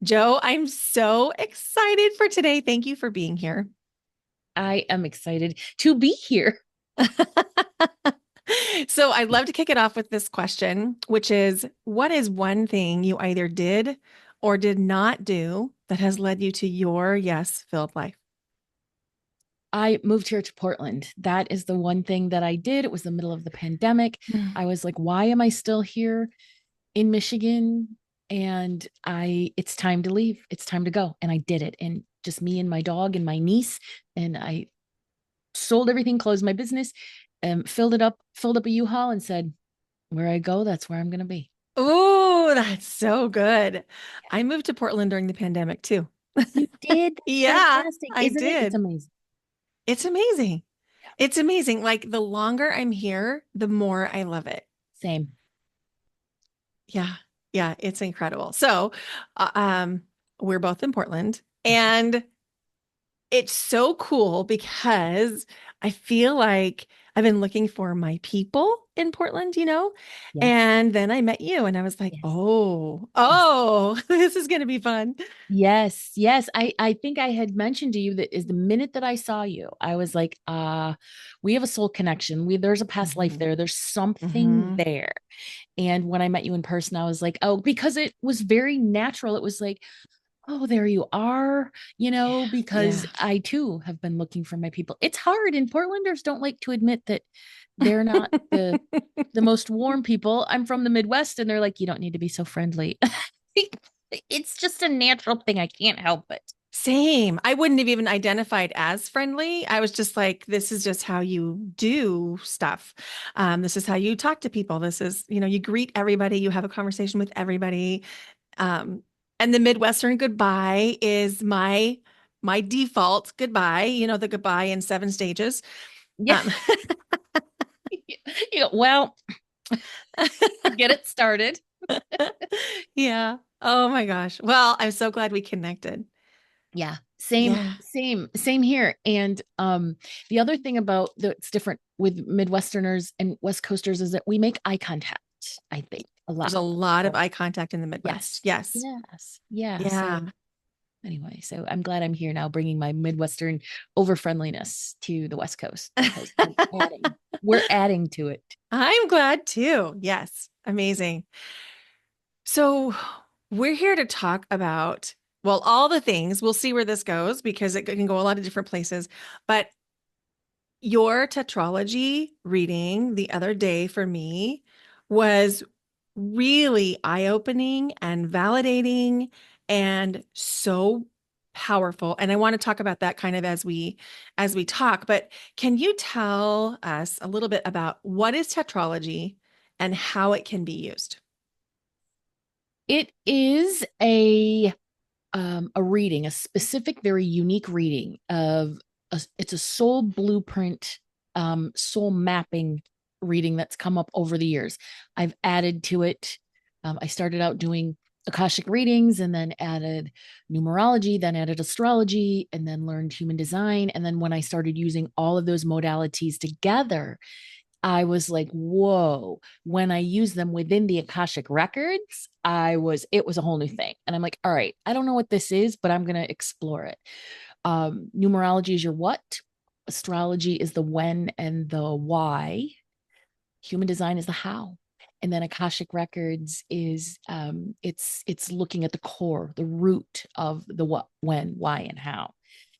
Jo, I'm so excited for today. Thank you for being here. I am excited to be here. So, I'd love to kick it off with this question, which is what is one thing you either did or did not do that has led you to your yes filled life? I moved here to Portland. That is the one thing that I did. It was the middle of the pandemic. Mm. I was like, why am I still here in Michigan? And it's time to leave. It's time to go. And I did it. And just me and my dog and my niece. And I sold everything, closed my business, filled up a U-Haul and said, where I go, that's where I'm going to be. Oh, that's so good. I moved to Portland during the pandemic too. You did. That's Yeah, fantastic, I isn't it? It's did. amazing. It's amazing. Yeah. It's amazing. Like the longer I'm here, the more I love it. Same. Yeah. Yeah, it's incredible. So, uh, um, we're both in Portland and it's so cool because I feel like I've been looking for my people in Portland. Yes. And then I met you and I was like, Yes. Yes. oh, this is going to be fun. Yes, yes. I think I had mentioned to you that is the minute that I saw you, I was like, we have a soul connection. There's a past life Hmm. there. There's something Hmm. there. And when I met you in person, I was like, oh, because it was very natural. It was like, oh, there you are, Yeah. because I too have been looking for my people. It's hard, and Portlanders don't like to admit that they're not the most warm people. I'm from the Midwest, and they're like, you don't need to be so friendly. It's just a natural thing. I can't help it. Same. I wouldn't have even identified as friendly. I was just like, this is just how you do stuff. This is how you talk to people. This is, you greet everybody, you have a conversation with everybody. Um, and the Midwestern goodbye is my default goodbye, the goodbye in seven stages. Yeah. Um, Well, get it started. yeah. Oh my gosh. Well, I'm so glad we connected. Yeah. Same, Yeah. same, same here. And the other thing about that's different with Midwesterners and West Coasters is that we make eye contact, I think, a There's lot. a lot of Oh, eye contact in the Midwest. yes. Yes. Yes. Yeah. Yeah. So anyway, so I'm glad I'm here now bringing my Midwestern over friendliness to the West Coast because we're adding to it. I'm glad too. Yes. Amazing. So, we're here to talk about, well, all the things. We'll see where this goes because it can go a lot of different places. But your tetralogy reading the other day for me was really eye-opening and validating and so powerful. And I want to talk about that kind of as we talk, but can you tell us a little bit about what is tetralogy and how it can be used? It is a reading, a specific, very unique reading of it's a soul blueprint, soul mapping reading that's come up over the years. I've added to it. I started out doing Akashic readings and then added numerology, then added astrology, and then learned human design. And then when I started using all of those modalities together, I was like, whoa. When I use them within the Akashic records, it was a whole new thing. And I'm like, all right, I don't know what this is, but I'm going to explore it. Numerology is your what, astrology is the when and the why, human design is the how. And then Akashic records is it's looking at the core, the root of the what, when, why, and how.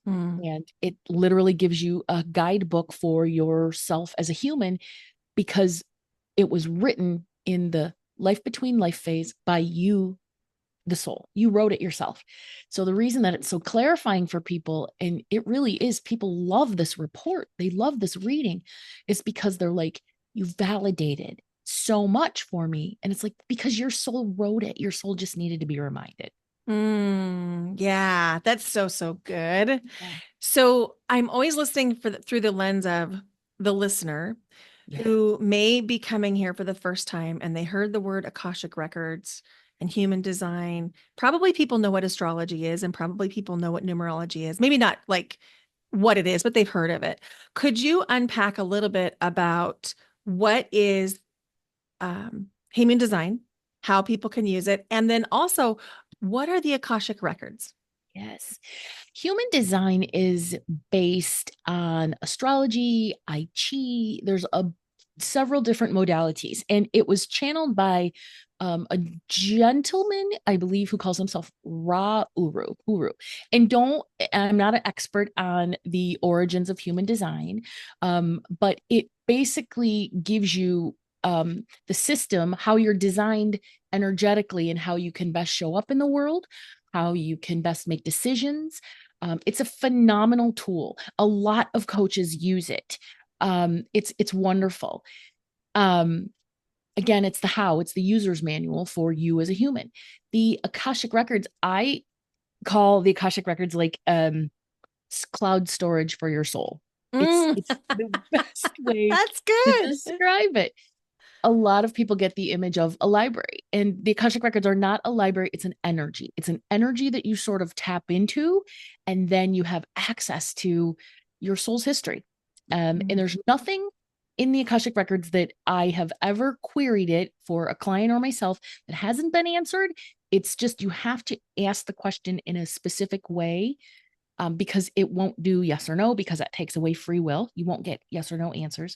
Hmm. And it literally gives you a guidebook for yourself as a human because it was written in the life between life phase by you, the soul. You wrote it yourself. So the reason that it's so clarifying for people, and it really is, people love this report, they love this reading, is because they're like, you validated so much for me. And it's like, because your soul wrote it, your soul just needed to be reminded. Yeah, that's so, so good. Yeah. So I'm always listening through the lens of the listener Yeah. who may be coming here for the first time and they heard the word Akashic Records and human design. Probably people know what astrology is and probably people know what numerology is. Maybe not like what it is, but they've heard of it. Could you unpack a little bit about what is human design, how people can use it, and then also What are the Akashic records? Yes. Human design is based on astrology, I Chi. There's several different modalities, and it was channeled by a gentleman, I believe, who calls himself Ra Uru. And I'm not an expert on the origins of human design, but it basically gives you the system, how you're designed energetically, and how you can best show up in the world, how you can best make decisions. It's a phenomenal tool. A lot of coaches use it. It's wonderful. Um, Again, it's the how, it's the user's manual for you as a human. The Akashic records, I call the Akashic records like cloud storage for your soul. Mm, It's the best way that's to good. describe it. A lot of people get the image of a library, and the Akashic records are not a library. It's an energy. It's an energy that you sort of tap into, and then you have access to your soul's history. And there's nothing in the Akashic records that I have ever queried it for a client or myself that hasn't been answered. It's just you have to ask the question in a specific way, because it won't do yes or no, because that takes away free will. You won't get yes or no answers.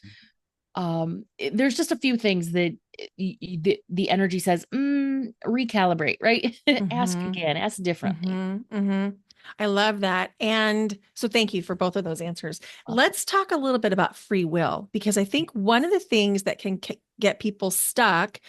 There's just a few things that the energy says, recalibrate, right? Ask Mm-hmm. again, ask differently. Mm-hmm. Mm-hmm. I love that. And so thank you for both of those answers. Welcome. Let's talk a little bit about free will, because I think one of the things that can get people stuck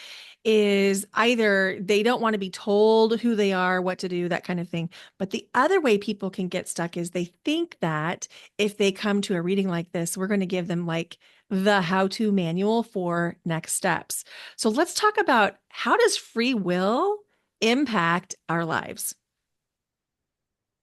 is either they don't want to be told who they are, what to do, that kind of thing. But the other way people can get stuck is they think that if they come to a reading like this, we're going to give them like the how-to manual for next steps. So let's talk about, how does free will impact our lives?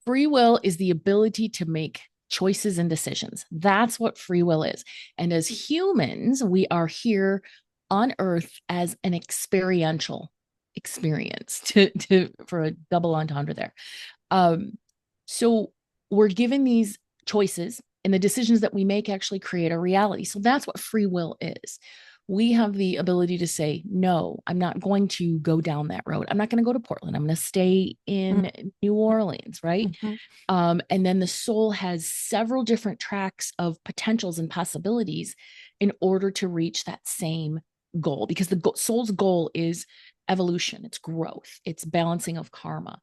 Free will is the ability to make choices and decisions. That's what free will is. And as humans, we are here on earth as an experiential experience, to for a double entendre there. Um, so we're given these choices, and the decisions that we make actually create a reality. So that's what free will is. We have the ability to say, no, I'm not going to go down that road. I'm not going to go to Portland. I'm going to stay in New Orleans, right? Mhm. And then the soul has several different tracks of potentials and possibilities in order to reach that same goal, because the soul's goal is evolution, it's growth, it's balancing of karma.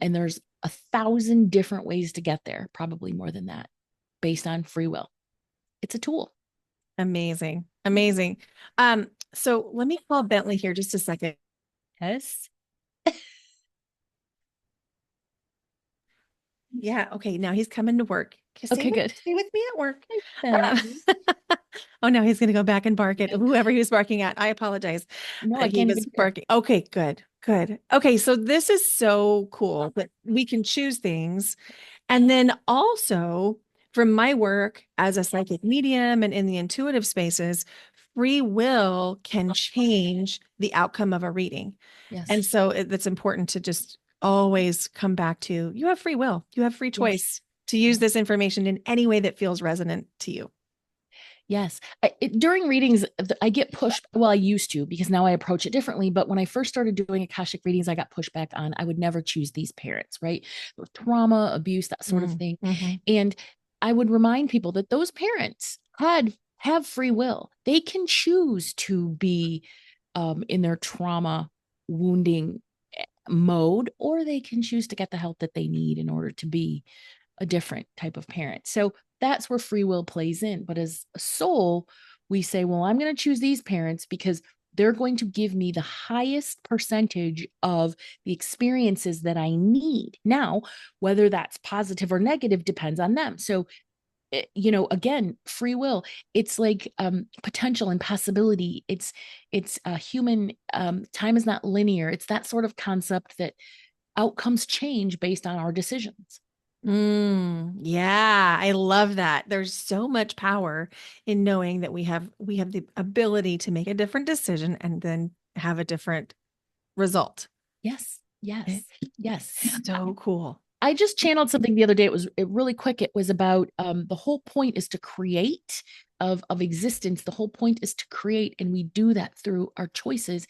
And there's 1,000 different ways to get there, probably more than that, based on free will. It's a tool. Amazing. Amazing. So let me call Bentley here just a second. Yes. Yeah, okay. Now he's coming to work. Okay, Okay, good. stay with me at work. Thank Um, you. oh, no, he's going to go back and bark at whoever he was barking at. I apologize No, I that he can't was even hear. barking. Okay, good, good. Okay, so this is so cool that we can choose things. And then also, from my work as a psychic medium and in the intuitive spaces, free will can change the outcome of a reading. Yes. And so that's important to just always come back to, you have free will, you have free Yes. choice to use this information in any way that feels resonant to you. Yes. During readings, I get pushed. Well, I used to, because now I approach it differently. But when I first started doing Akashic readings, I got pushed back on. I would never choose these parents, right? Trauma, abuse, that sort of thing. Mm-hmm. And I would remind people that those parents have free will. They can choose to be in their trauma wounding mode, or they can choose to get the help that they need in order to be a different type of parent. So that's where free will plays in. But as a soul, we say, well, I'm going to choose these parents because they're going to give me the highest percentage of the experiences that I need. Now, whether that's positive or negative depends on them. So, again, free will, it's like potential and possibility. It's a human, time is not linear. It's that sort of concept that outcomes change based on our decisions. Yeah, I love that. There's so much power in knowing that we have the ability to make a different decision and then have a different result. Yes, yes, It's yes. so cool. I just channeled something the other day. Really quick. It was about the whole point is to create of existence. The whole point is to create, and we do that through our choices.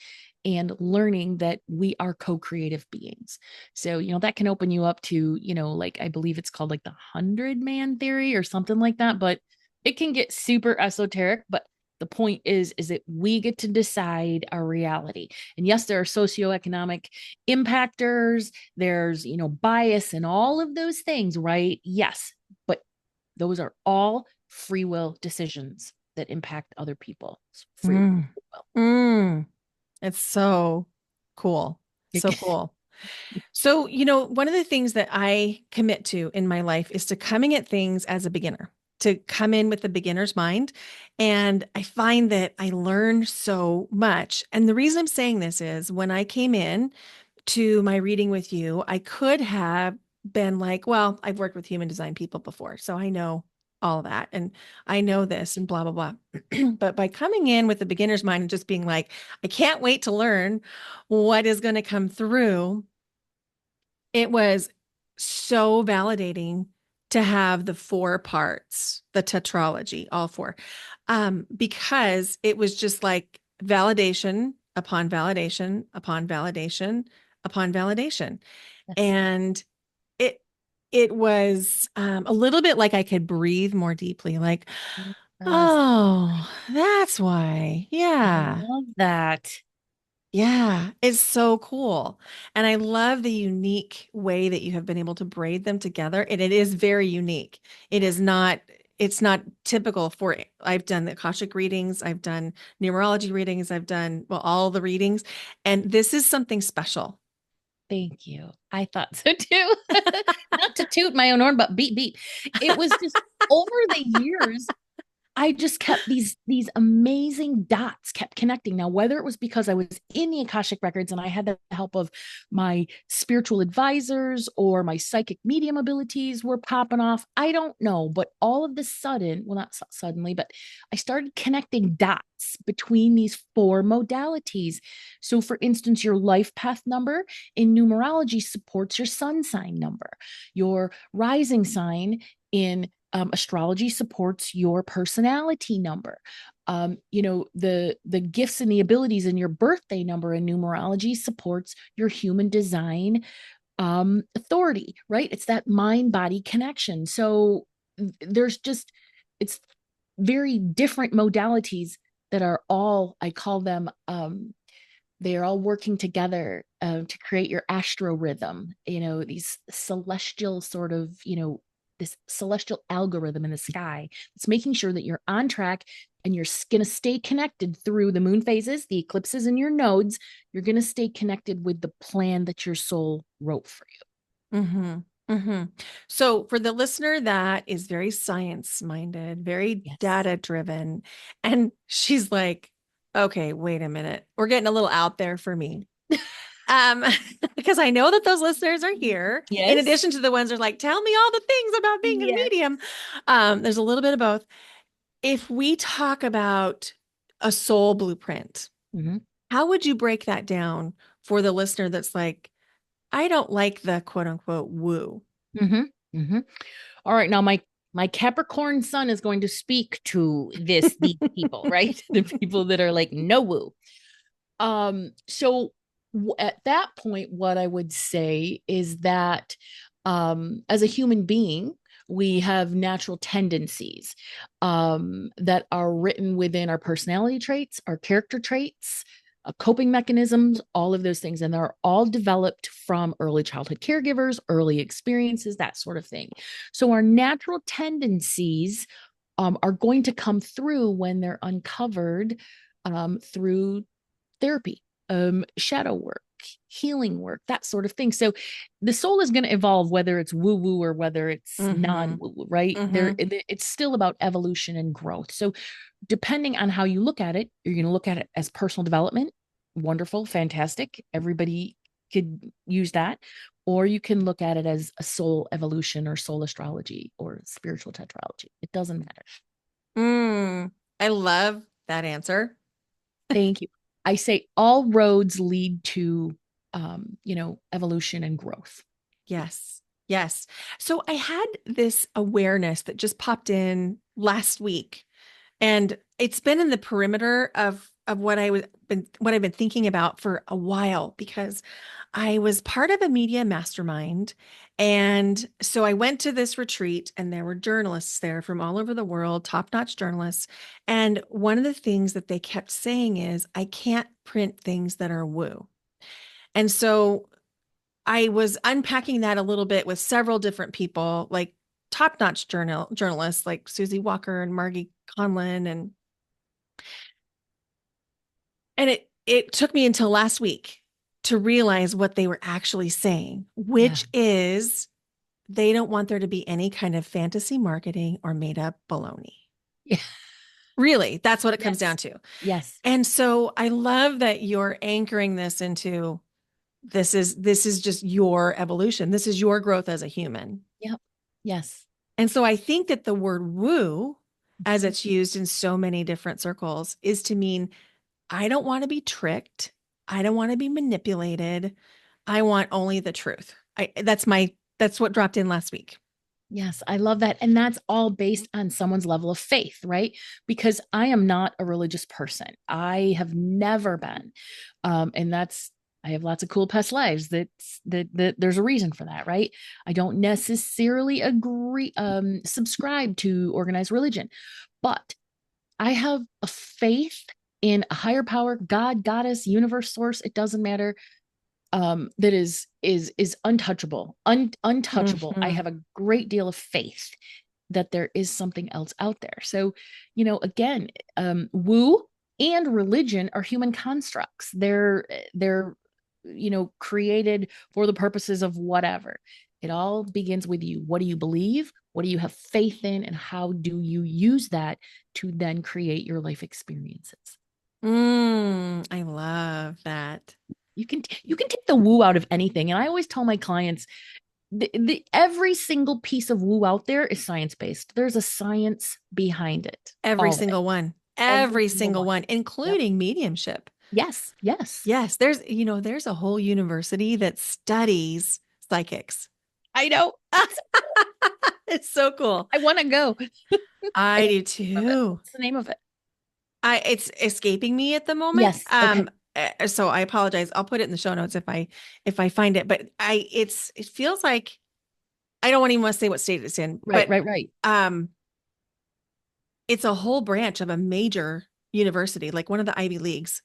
and learning that we are co-creative beings. So, that can open you up to, like I believe it's called like the 100-man theory or something like that, but it can get super esoteric. But the point is that we get to decide our reality. And yes, there are socioeconomic impactors, there's, bias and all of those things, right? Yes, but those are all free will decisions that impact other people's free Mm. will. Mm. It's so cool. So cool. So, one of the things that I commit to in my life is to coming at things as a beginner, to come in with the beginner's mind. And I find that I learn so much. And the reason I'm saying this is when I came in to my reading with you, I could have been like, well, I've worked with human design people before, so I know all of that and I know this and blah, blah, blah. But by coming in with the beginner's mind and just being like, I can't wait to learn what is going to come through, it was so validating to have the four parts, the tetralogy, all four, because it was just like validation upon validation upon validation upon validation. Yes. And it it was a little bit like I could breathe more deeply, like, Yes. oh, that's why. I Yeah. love that. Yeah, it's so cool. And I love the unique way that you have been able to braid them together. And it is very unique. It's not typical for, I've done the Akashic readings, I've done numerology readings, I've done, well, all the readings. And this is something special. Thank you. I thought so too. Not to toot my own horn, but beep beep. It was just over the years, I just kept these amazing dots kept connecting. Now, whether it was because I was in the Akashic records and I had the help of my spiritual advisors or my psychic medium abilities were popping off, I don't know. But all of the sudden, well, not suddenly, but I started connecting dots between these four modalities. So, for instance, your life path number in numerology supports your sun sign number. Your rising sign in astrology supports your personality number. The gifts and the abilities in your birthday number in numerology supports your human design authority, right? It's that mind body connection. So there's just, it's very different modalities that are all, I call them, they are all working together to create your astro rhythm, these celestial sort of, this celestial algorithm in the sky. It's making sure that you're on track and you're going to stay connected through the moon phases, the eclipses, and your nodes. You're going to stay connected with the plan that your soul wrote for you. Mm-hmm. Mm-hmm. So for the listener that is very science minded, very Yes. data driven, and she's like, okay, wait a minute. We're getting a little out there for me. Um, because I know that those listeners are here, in Yes. addition to the ones that are like, tell me all the things about being a Yes. medium. There's a little bit of both. If we talk about a soul blueprint, Mm-hmm. how would you break that down for the listener that's like, I don't like the quote unquote woo? Mm-hmm. Mm-hmm. All right, now my Capricorn sun is going to speak to these people, right? The people that are like no woo. So at that point, what I would say is that as a human being, we have natural tendencies that are written within our personality traits, our character traits, coping mechanisms, all of those things. And they're all developed from early childhood caregivers, early experiences, that sort of thing. So our natural tendencies are going to come through when they're uncovered through therapy, shadow work, healing work, that sort of thing. So the soul is going to evolve, whether it's woo woo or whether it's Mm-hmm. non woo woo, right? Mm-hmm. It's still about evolution and growth. So depending on how you look at it, you're going to look at it as personal development. Wonderful, fantastic. Everybody could use that. Or you can look at it as a soul evolution or soul astrology or spiritual tetralogy. It doesn't matter. I love that answer. Thank you. I say all roads lead to, evolution and growth. Yes. Yes. So I had this awareness that just popped in last week, and it's been in the perimeter of of what I've been thinking about for a while, because I was part of a media mastermind. And so I went to this retreat and there were journalists there from all over the world, top-notch journalists. And one of the things that they kept saying is, I can't print things that are woo. And so I was unpacking that a little bit with several different people, like top-notch journalists like Susie Walker and Margie Conlin, and it took me until last week to realize what they were actually saying, Yeah. which is they don't want there to be any kind of fantasy marketing or made up baloney. Yeah. Really, that's what it comes down Yes. to. Yes. And so I love that you're anchoring this into this is just your evolution. This is your growth as a human. Yep. Yes. And so I think that the word woo, as Mhm. it's used in so many different circles, is to mean I don't want to be tricked. I don't want to be manipulated. I want only the truth. That's what dropped in last week. Yes, I love that. And that's all based on someone's level of faith, right? Because I am not a religious person. I have never been. And that's, I have lots of cool past lives. That there's a reason for that, right? I don't necessarily subscribe to organized religion, but I have a faith in a higher power, God, goddess, universe, source. It doesn't matter, that is untouchable, untouchable. I Mhm. have a great deal of faith that there is something else out there. So, again, woo and religion are human constructs. They're created for the purposes of whatever. It all begins with you. What do you believe? What do you have faith in? And how do you use that to then create your life experiences? I love that. You can take the woo out of anything, and I always tell my clients, every single piece of woo out there is science based. There's a science behind it, Every all of it, single one. every Every single single one. one, Yep. including mediumship. Yes. Yes. Yes, there's a whole university that studies psychics. I know. It's so cool. I want to go. I I don't do know of it. too. What's the name of it? It's escaping me at the moment. Yes. Okay. So I apologize. I'll put it in the show notes if I find it. But it feels like I don't even want to say what state it's in, Right. but Right. Right. um, it's a whole branch of a major university, like one of the Ivy Leagues.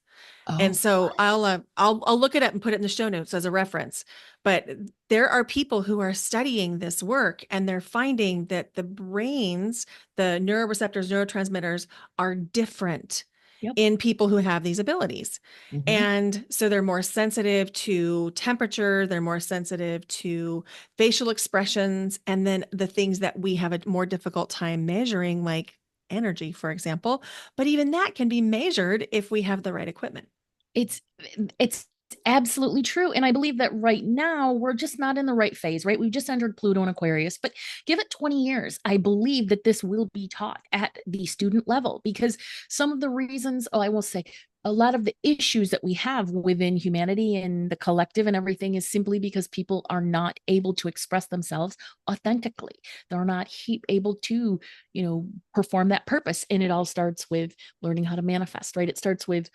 And Oh, so fun. I'll look it up and put it in the show notes as a reference. But there are people who are studying this work and they're finding that the brains, the neuroreceptors, neurotransmitters are different Yep. in people who have these abilities. Hmm. And so they're more sensitive to temperature, they're more sensitive to facial expressions, and then the things that we have a more difficult time measuring, like energy, for example. But even that can be measured if we have the right equipment. It's absolutely true. And I believe that right now we're just not in the right phase, right? We've just entered Pluto and Aquarius, but give it 20 years. I believe that this will be taught at the student level because some of the reasons, oh, I will say, a lot of the issues that we have within humanity and the collective and everything is simply because people are not able to express themselves authentically. They're not able to, perform that purpose. And it all starts with learning how to manifest, right? It starts with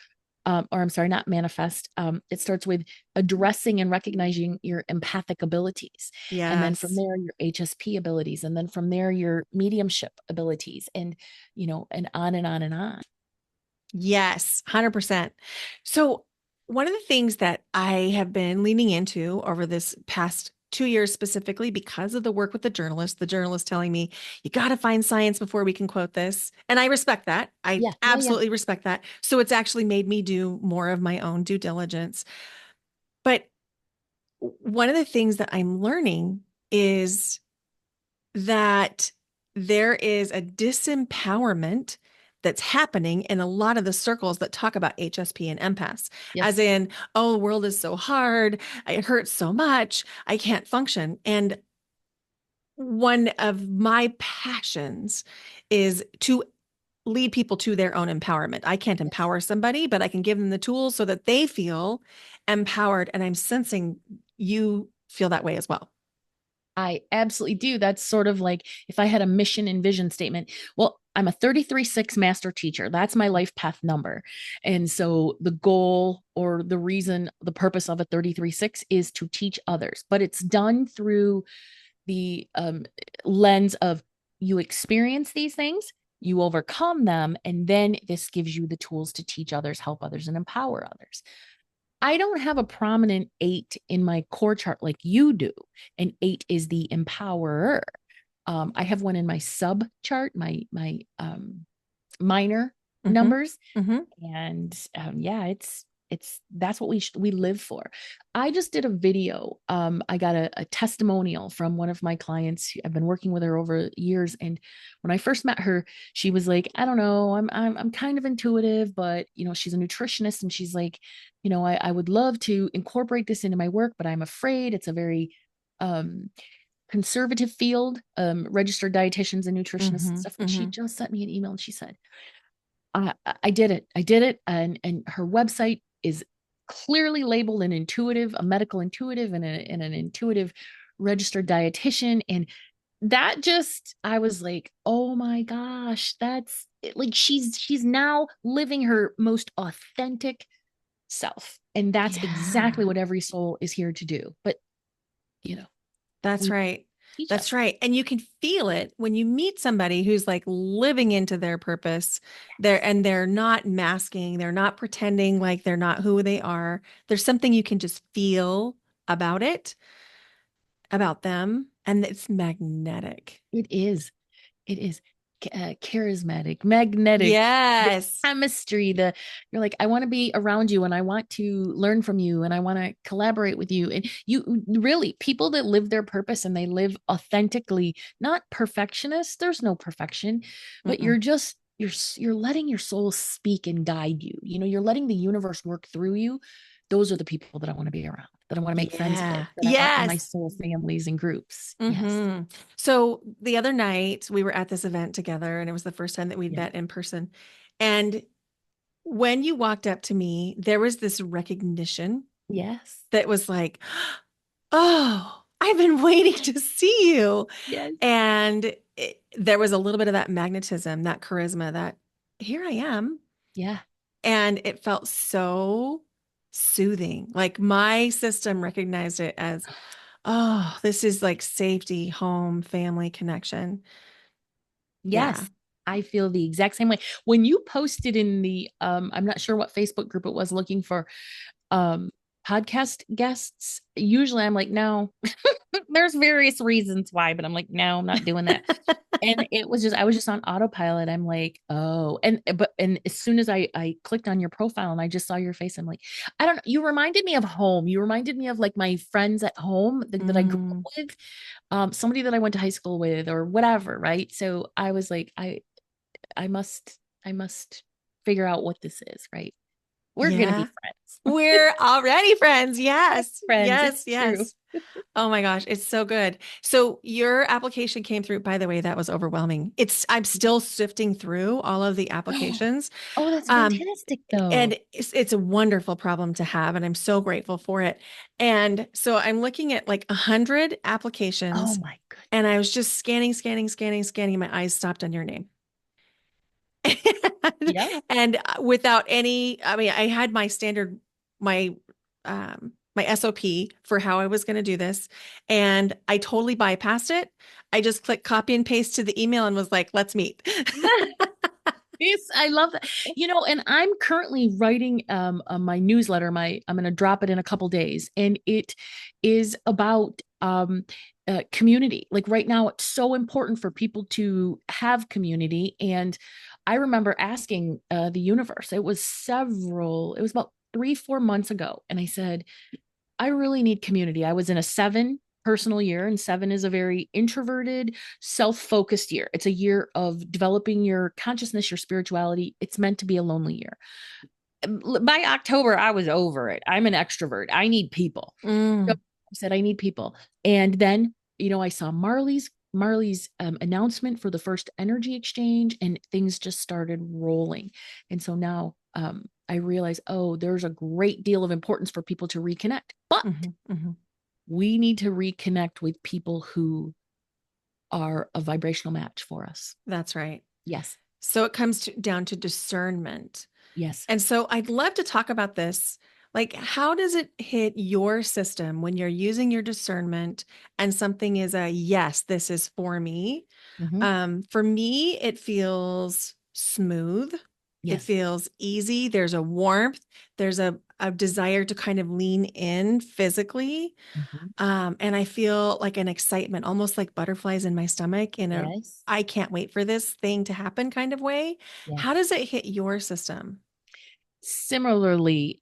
or I'm sorry, not manifest. It starts with addressing and recognizing your empathic abilities. And then from Yes. there, your HSP abilities. And then from there, your mediumship abilities. And on and on and on. Yes, 100%. So, one of the things that I have been leaning into over this past 2 years specifically, because of the work with the journalist telling me, you got to find science before we can quote this. And I respect that. I Yeah. Yeah. Yeah. absolutely respect that. So, it's actually made me do more of my own due diligence. But one of the things that I'm learning is that there is a disempowerment that's happening in a lot of the circles that talk about HSP and empaths, as Yes. in, oh, the world is so hard. It hurts so much. I can't function. And one of my passions is to lead people to their own empowerment. I can't Yes. empower somebody, but I can give them the tools so that they feel empowered. And I'm sensing you feel that way as well. I absolutely do. That's sort of like if I had a mission and vision statement. Well, I'm a 33-6 master teacher. That's my life path number. And so the goal or the reason, the purpose of a 33-6 is to teach others, but it's done through the lens of you experience these things, you overcome them, and then this gives you the tools to teach others, help others, and empower others. I don't have a prominent 8 in my core chart like you do. And 8 is the empowerer. I have one in my sub chart, my minor Mm-hmm. numbers, Mm-hmm. and yeah, it's that's what we live for. I just did a video. I got a testimonial from one of my clients. I've been working with her over years, and when I first met her, she was like, I don't know, I'm kind of intuitive, but she's a nutritionist, and she's like, I would love to incorporate this into my work, but I'm afraid it's a very um conservative field, registered dietitians and nutritionists and Mm-hmm. stuff. And she Mm-hmm. just sent me an email and she said, I did it. I did it. And her website is clearly labeled an intuitive, a medical intuitive, and an intuitive registered dietitian. And that just, I was like, oh my gosh, that's like she's now living her most authentic self. And that's exactly Yeah. what every soul is here to do. But you know, That's we right. teach That's others. right. And you can feel it when you meet somebody who's like living into their purpose. They're not masking, they're not pretending like they're not who they are. There's something you can just feel about it, about them, and it's magnetic. It is. It is charismatic, magnetic, the Yes. chemistry, the you're like, I want to be around you and I want to learn from you and I want to collaborate with you. And you really, people that live their purpose and they live authentically, not perfectionists, there's no perfection, but Mm-mm. you're letting your soul speak and guide you. You're letting the universe work through you. Those are the people that I want to be around, that I want to make friends with, Yeah. that I want in my Yes. soul families and groups. Yes. Hmm. So the other night we were at this event together, and it was the first time that we'd Yeah. met in person. And when you walked up to me, there was this recognition Yes. that was like, oh, I've been waiting to see you. Yes. And there was a little bit of that magnetism, that charisma, that here I am. Yeah. And it felt so soothing. Like my system recognized it as, oh, this is like safety, home, family connection. Yeah. Yes, I feel the exact same way. When you posted in the I'm not sure what Facebook group it was looking for um podcast guests, usually I'm like, no, there's various reasons why, but I'm like, no, I'm not doing that. And it was just I was just on autopilot. I'm like, oh, and as soon as I clicked on your profile and I just saw your face, I'm like, I don't know. You reminded me of home. You reminded me of like my friends at home that I grew up Mm, with, somebody that I went to high school with or whatever, right? So I was like, I must I must figure out what this is, right? We're gonna yeah. be friends. We're already friends. Yes. Friends, Yes. it's true. Yes. Oh my gosh, it's so good. So your application came through. By the way, that was overwhelming. I'm still sifting through all of the applications. Oh, that's Um, fantastic though. and it's a wonderful problem to have, and I'm so grateful for it. And so I'm looking at like 100 Oh applications, my goodness. and I was just scanning, scanning, scanning, scanning. My eyes stopped on your name. Yeah. And without any, I mean, I had my my SOP for how I was going to do this, and I totally bypassed it. I just clicked copy and paste to the email and was like, let's meet. Yes, I love that. And I'm currently writing my newsletter. I'm going to drop it in a couple days, and it is about community. Like right now, it's so important for people to have community. And I remember asking the universe. It was about 3, 4 months ago, and I said, I really need community. I was in a 7 personal year, and 7 is a very introverted, self focused year. It's a year of developing your consciousness, your spirituality. It's meant to be a lonely year. By October, I was over it. I'm an extrovert. I need people. So Mm, I said, I need people. And then, I saw Marley's announcement for the first energy exchange, and things just started rolling. And so now I realize, oh, there's a great deal of importance for people to reconnect. But mhm, mhm. we need to reconnect with people who are a vibrational match for us. That's right. Yes. So it comes down to discernment. Yes. And so I'd love to talk about this. Like, how does it hit your system when you're using your discernment and something is a yes, this is for me? Mm-hmm. For me, it feels smooth. It Yes. feels easy. There's a warmth. There's a desire to kind of lean in physically. Mm-hmm. And I feel like an excitement, almost like butterflies in my stomach in a Yes. I can't wait for this thing to happen kind of way. Yes. How does it hit your system? Similarly,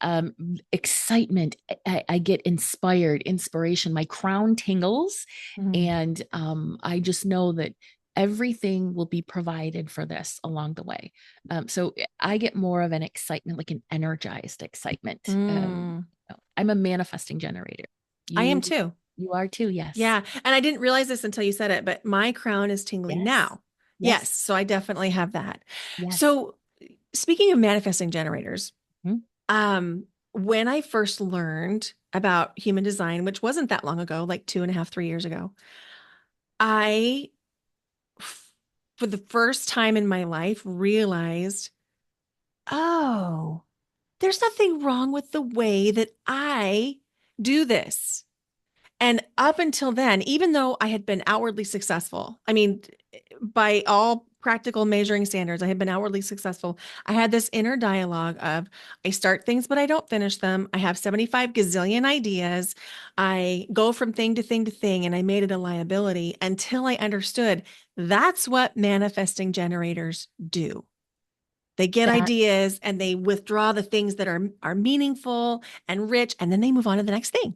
excitement. I get inspired, inspiration. My crown tingles, Mm. and I just know that everything will be provided for this along the way. So I get more of an excitement, like an energized excitement. Mm. I'm a manifesting generator. I am You, too. you are too. Yes. Yeah. And I didn't realize this until you said it, but my crown is tingling Yes. now. Yes. Yes. So I definitely have that. Yes. So speaking of manifesting generators, Mhm. um, when I first learned about human design, which wasn't that long ago, like 2.5, 3 years ago, I, for the first time in my life, realized, oh, there's nothing wrong with the way that I do this. And up until then, even though I had been outwardly successful, I mean, by all practical measuring standards, I had been outwardly successful. I had this inner dialogue of I start things, but I don't finish them. I have 75 gazillion ideas. I go from thing to thing to thing, and I made it a liability until I understood that's what manifesting generators do. They get That ideas and they withdraw the things that are meaningful and rich, and then they move on to the next thing.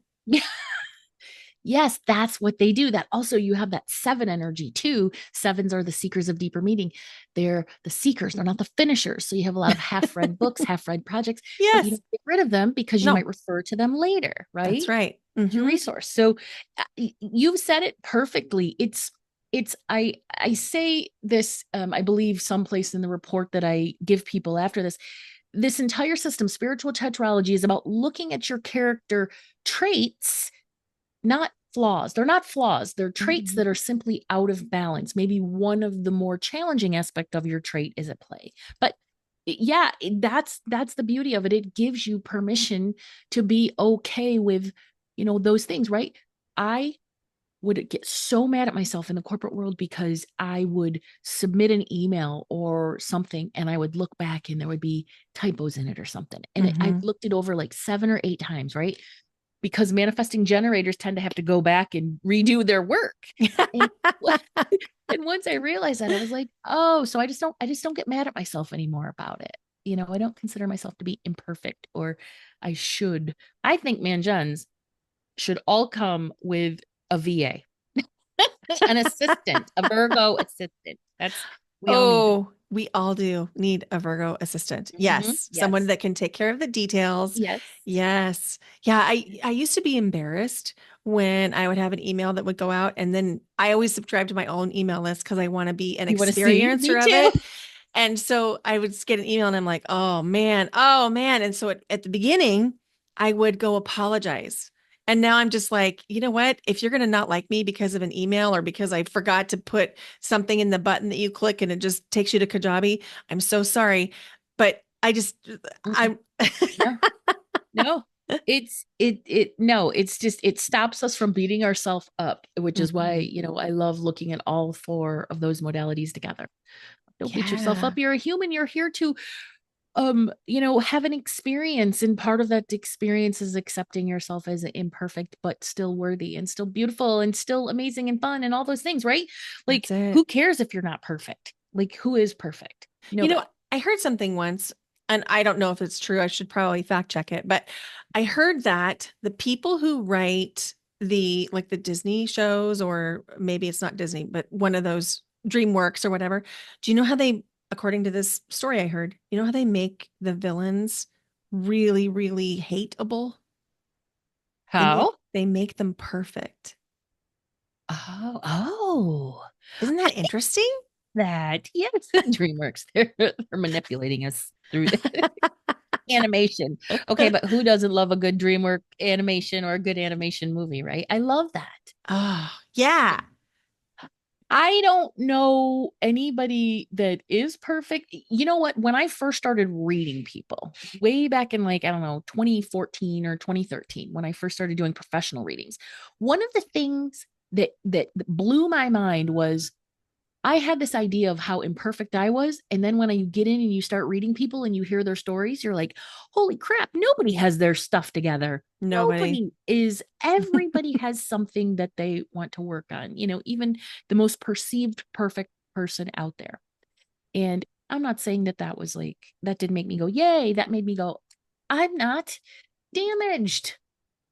Yes, that's what they do. That also, you have that seven energy too. Sevens are the seekers of deeper meaning. They're the seekers, they're not the finishers. So you have a lot of half read books, half read projects, but you Yes. don't get rid of them because you might No, refer to them later, that's right? right. It's your resource. So you've said it perfectly. I say this, I believe someplace in the report that I give people after this entire system, spiritual tetralogy, is about looking at your character traits, not flaws. They're not flaws. They're traits Mhm. that are simply out of balance. Maybe one of the more challenging aspect of your trait is at play. But yeah, that's the beauty of it. It gives you permission to be okay with, those things, right? I would get so mad at myself in the corporate world because I would submit an email or something and I would look back and there would be typos in it or something. And I Mhm. looked it over like 7 or 8 times, right? Because manifesting generators tend to have to go back and redo their work. And and once I realized that, I was like, oh, so I just don't get mad at myself anymore about it. I don't consider myself to be imperfect, or I should. I think manjuns should all come with a VA, an assistant, a Virgo assistant. We all need Oh, we all do need a Virgo assistant. it. Yes, someone Yes. that can take care of the details. Yes. Yes. Yeah, I used to be embarrassed when I would have an email that would go out, and then I always subscribe to my own email list because I want to be an You want to see? Me experiencer of too. it. And so I would just get an email and I'm like, oh man, oh man. And so at the beginning, I would go apologize. And now I'm just like, you know what? If you're going to not like me because of an email or because I forgot to put something in the button that you click and it just takes you to Kajabi, I'm so sorry. But I just, Mm-mm. I'm, No. No, no, it's just, it stops us from beating ourselves up, which is why, Mhm. I love looking at all four of those modalities together. Don't beat yourself up. Yeah, You're a human. You're here to have an experience, and part of that experience is accepting yourself as imperfect but still worthy and still beautiful and still amazing and fun and all those things, right? that's Like, it. who cares if you're not perfect? Like, who is perfect? You know, Nobody. I heard something once, and I don't know if it's true. I should probably fact check it, but I heard that the people who write the Disney shows, or maybe it's not Disney, but one of those DreamWorks or whatever. Do you know how they, according to this story I heard, you know how they make the villains really, really hateable? How? They make them perfect. Oh, oh. Isn't I that interesting? that. Yes, DreamWorks. They're manipulating us through that. animation. Okay, but who doesn't love a good DreamWorks animation or a good animation movie, right? I love that. Oh, yeah. I don't know anybody that is perfect. You know what? When I first started reading people, way back in like, I don't know, 2014 or 2013, when I first started doing professional readings, one of the things that blew my mind was I had this idea of how imperfect I was. And then when you get in and you start reading people and you hear their stories, you're like, holy crap, nobody has their stuff together. Nobody. Everybody has something that they want to work on, even the most perceived perfect person out there. And I'm not saying that was like, that didn't make me go, yay. That made me go, I'm not damaged.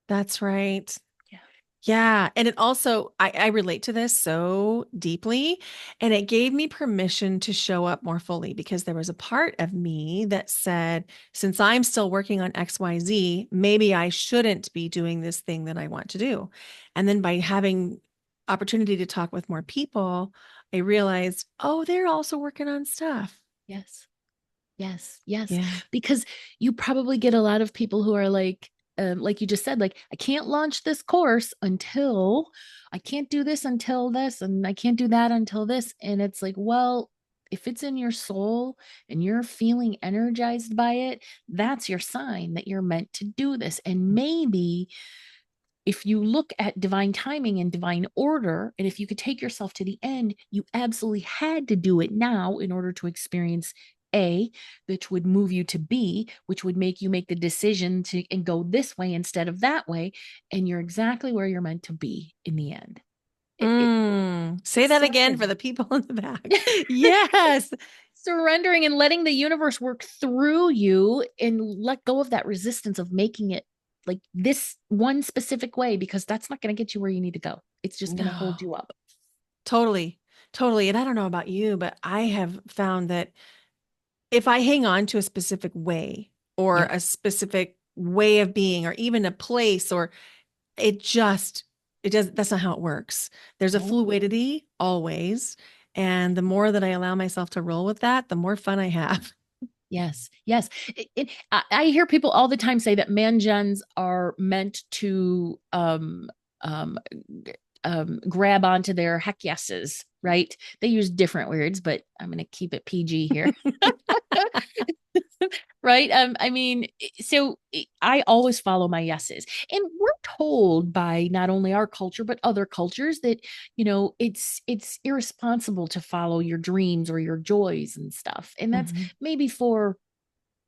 That's right. Yeah. Yeah. And it also, I relate to this so deeply. And it gave me permission to show up more fully because there was a part of me that said, since I'm still working on XYZ, maybe I shouldn't be doing this thing that I want to do. And then by having opportunity to talk with more people, I realized, oh, they're also working on stuff. Yes. Yes, yes. Yeah. Because you probably get a lot of people who are like you just said, like, I can't launch this course until I can't do this until this, and I can't do that until this. And it's like, well, if it's in your soul and you're feeling energized by it, that's your sign that you're meant to do this. And maybe if you look at divine timing and divine order, and if you could take yourself to the end, you absolutely had to do it now in order to experience A, which would move you to B, which would make you make the decision to and go this way instead of that way. And you're exactly where you're meant to be in the end. Say It's that again for surrendering. the people in the back. Yes. Surrendering and letting the universe work through you and let go of that resistance of making it like this one specific way, because that's not going to get you where you need to go. It's just going to No, hold you up. totally. Totally. And I don't know about you, but I have found that if I hang on to a specific way or Yep. a specific way of being or even a place or it just it does that's not how it works. There's a No. fluidity always. And the more that I allow myself to roll with that, the more fun I have. Yes. Yes. I hear people all the time say that man gens are meant to um, grab onto their heck yeses, right? They use different words, but I'm going to keep it PG here. Right? I mean, so I always follow my yeses. And we're told by not only our culture, but other cultures that, it's irresponsible to follow your dreams or your joys and stuff. And that's Mhm. maybe for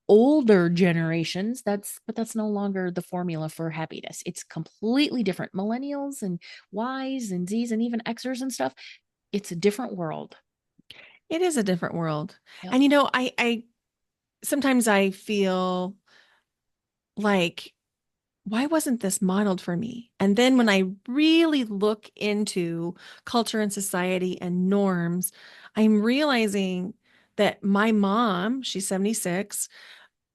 older generations, but that's no longer the formula for happiness. It's completely different. Millennials and Ys and Zs and even Xers and stuff, it's a different world. It is a different world. Yep. And I sometimes I feel like why wasn't this modeled for me? And then when Yep. I really look into culture and society and norms, I'm realizing that my mom, she's 76,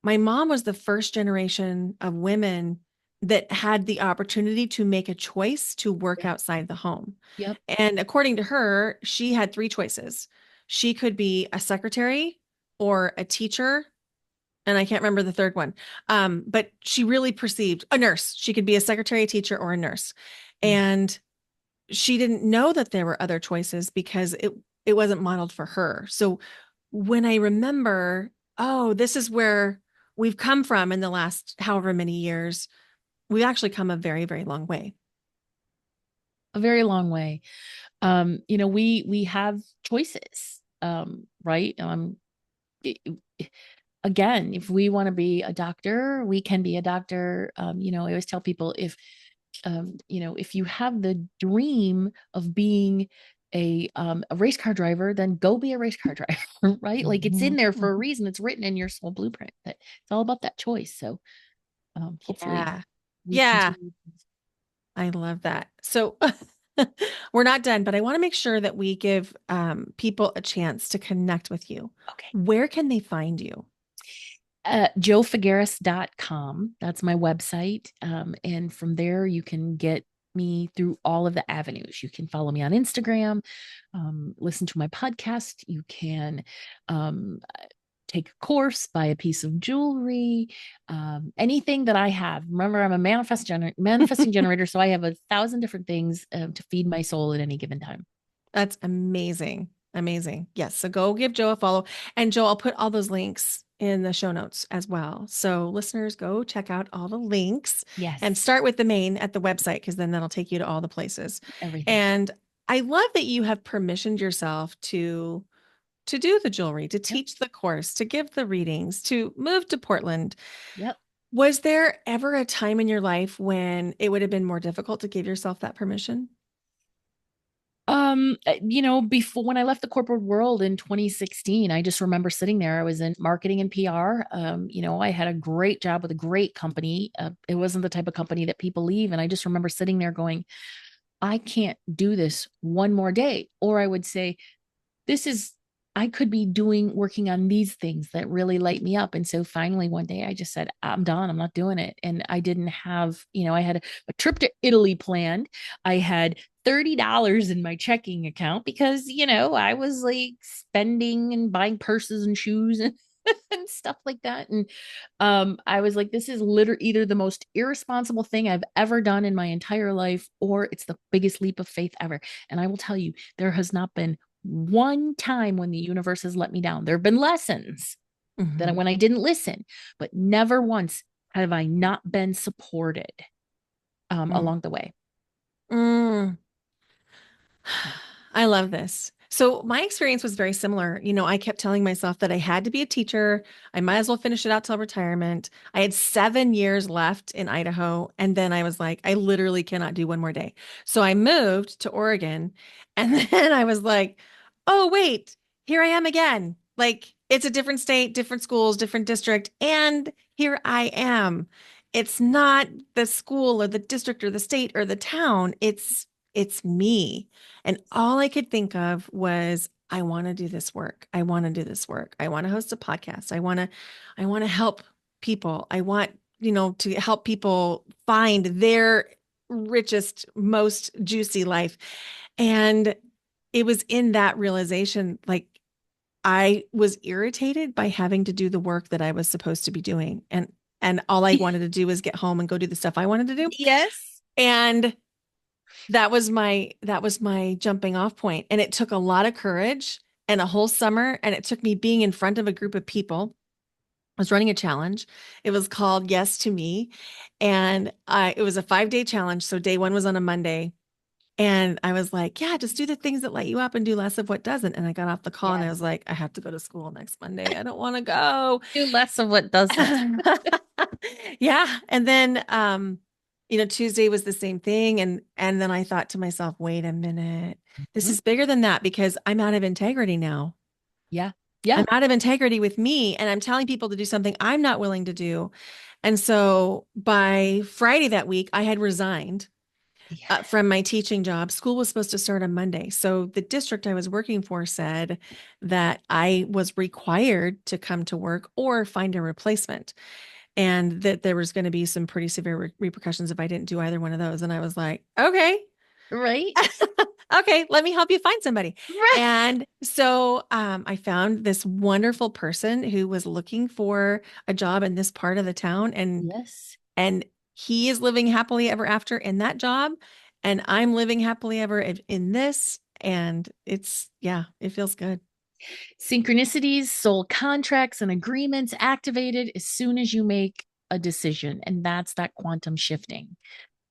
my mom was the first generation of women that had the opportunity to make a choice to work Yep. outside the home. Yep. And according to her, she had three choices. She could be a secretary or a teacher and I can't remember the third one. But she really perceived a nurse. She could be a secretary, a teacher, or a nurse. Yeah. And she didn't know that there were other choices because it wasn't modeled for her. So when I remember, oh, this is where we've come from in the last however many years, we've actually come a very, very long way. A very long way. We have choices, right? I- Again, if we want to be a doctor, we can be a doctor. I always tell people if you have the dream of being a race car driver, then go be a race car driver, right? Like it's in Mhm. there for a reason. It's written in your soul blueprint. That it's all about that choice. So hopefully Yeah. we Yeah. continue. I love that. So we're not done, but I want to make sure that we give people a chance to connect with you. Okay. Where can they find you? JoeFigueras.com. That's my website. And from there, you can get me through all of the avenues. You can follow me on Instagram, listen to my podcast. You can um, take a course, buy a piece of jewelry, anything that I have. Remember, I'm a manifesting generator, so I have 1,000 different things to feed my soul at any given time. That's amazing. Amazing. Yes. So go give Joe a follow. And Joe, I'll put all those links in the show notes as well. So listeners, go check out all the links and Yes, start with the main at the website because then that'll take you to all the places. everything. And I love that you have permissioned yourself to do the jewelry, to Yep. teach the course, to give the readings, to move to Portland. Yep. Was there ever a time in your life when it would have been more difficult to give yourself that permission? Before when I left the corporate world in 2016, I just remember sitting there. I was in marketing and PR. I had a great job with a great company. It wasn't the type of company that people leave. And I just remember sitting there going, I can't do this one more day. Or I would say, this is I could be working on these things that really light me up. And so finally one day I just said, I'm done. I'm not doing it. And I didn't have, I had a trip to Italy planned. I had $30 in my checking account because, I was like spending and buying purses and shoes and, and stuff like that. And I was like, this is literally either the most irresponsible thing I've ever done in my entire life, or it's the biggest leap of faith ever. And I will tell you, there has not been one time when the universe has let me down. There have been lessons that Mhm. when I didn't listen, but never once have I not been supported Mm. along the way. Mm. Yeah. I love this. So my experience was very similar. I kept telling myself that I had to be a teacher. I might as well finish it out till retirement. I had 7 years left in Idaho. And then I was like, I literally cannot do one more day. So I moved to Oregon. And then I was like, oh, wait, here I am again. Like it's a different state, different schools, different district. And here I am. It's not the school or the district or the state or the town. It's me. And all I could think of was, I want to do this work. I want to do this work. I want to host a podcast. I want to help people. I want, to help people find their richest, most juicy life. And it was in that realization, like I was irritated by having to do the work that I was supposed to be doing. And all I wanted to do was get home and go do the stuff I wanted to do. Yes. And that was my jumping off point. And it took a lot of courage and a whole summer. And it took me being in front of a group of people. I was running a challenge. It was called Yes to Me. And it was a 5-day challenge. So day one was on a Monday. And I was like, yeah, just do the things that light you up and do less of what doesn't. And I got off the call and I Yes. was like, I have to go to school next Monday. I don't want to go. Do less of what doesn't. Yeah. And then Tuesday was the same thing. And then I thought to myself, wait a minute, this Mhm. is bigger than that because I'm out of integrity now. Yeah. I'm Yeah. out of integrity with me and I'm telling people to do something I'm not willing to do. And so by Friday that week, I had resigned Yeah. from my teaching job. School was supposed to start on Monday. So the district I was working for said that I was required to come to work or find a replacement, and that there was going to be some pretty severe repercussions if I didn't do either one of those. And I was like, okay, Right. okay, let me help you find somebody. Right. And so I found this wonderful person who was looking for a job in this part of the town, Yes. and he is living happily ever after in that job, and I'm living happily ever in this. And yeah, it feels good. Synchronicities, soul contracts, and agreements activated as soon as you make a decision. And that's that quantum shifting.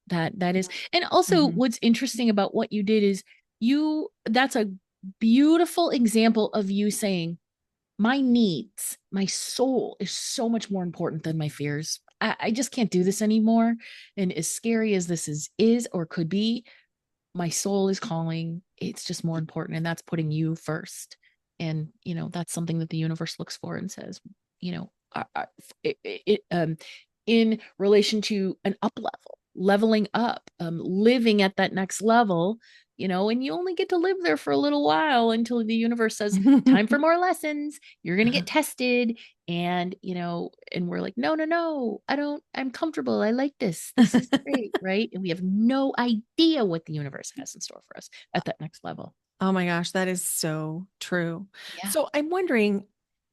That is. And also Mhm. what's interesting about what you did is that's a beautiful example of you saying, my needs, my soul is so much more important than my fears. I just can't do this anymore. And as scary as this is or could be, my soul is calling. It's just more important. And that's putting you first. And, that's something that the universe looks for and says, you know, in relation to an up level, leveling up, living at that next level, and you only get to live there for a little while until the universe says, time for more lessons. You're going to get tested. And, and we're like, no, no, no, I'm comfortable. I like this. This is great. Right. And we have no idea what the universe has in store for us at that next level. Oh my gosh, that is so true. Yeah. So I'm wondering,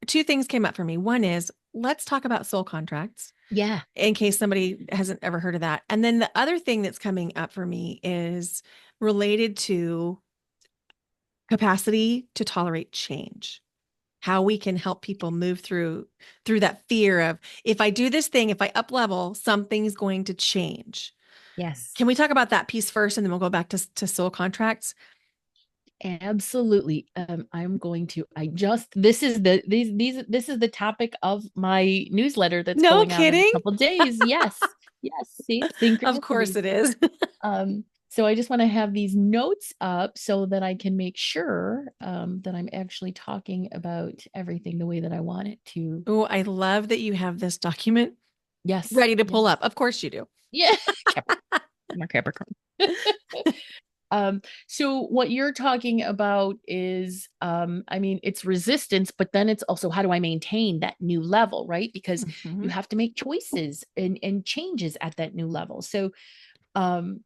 two things came up for me. One is, let's talk about soul contracts Yeah. in case somebody hasn't ever heard of that. And then the other thing that's coming up for me is related to capacity to tolerate change. How we can help people move through that fear of, if I do this thing, if I up level, something's going to change. Yes. Can we talk about that piece first, and then we'll go back to soul contracts? Absolutely. I'm going to, this is this is the topic of my newsletter that's No going out in a kidding. couple days. Yes. Yes. See, Of course synchronicities. it is. So I just want to have these notes up so that I can make sure that I'm actually talking about everything the way that I want it to. Oh, I love that you have this document Yes. ready to Yes. pull up. Of course you do. Yeah. Capricorn. I'm a Capricorn. So what you're talking about is, I mean, it's resistance, but then it's also how do I maintain that new level, right? Because you Mhm. have to make choices and changes at that new level. So, um,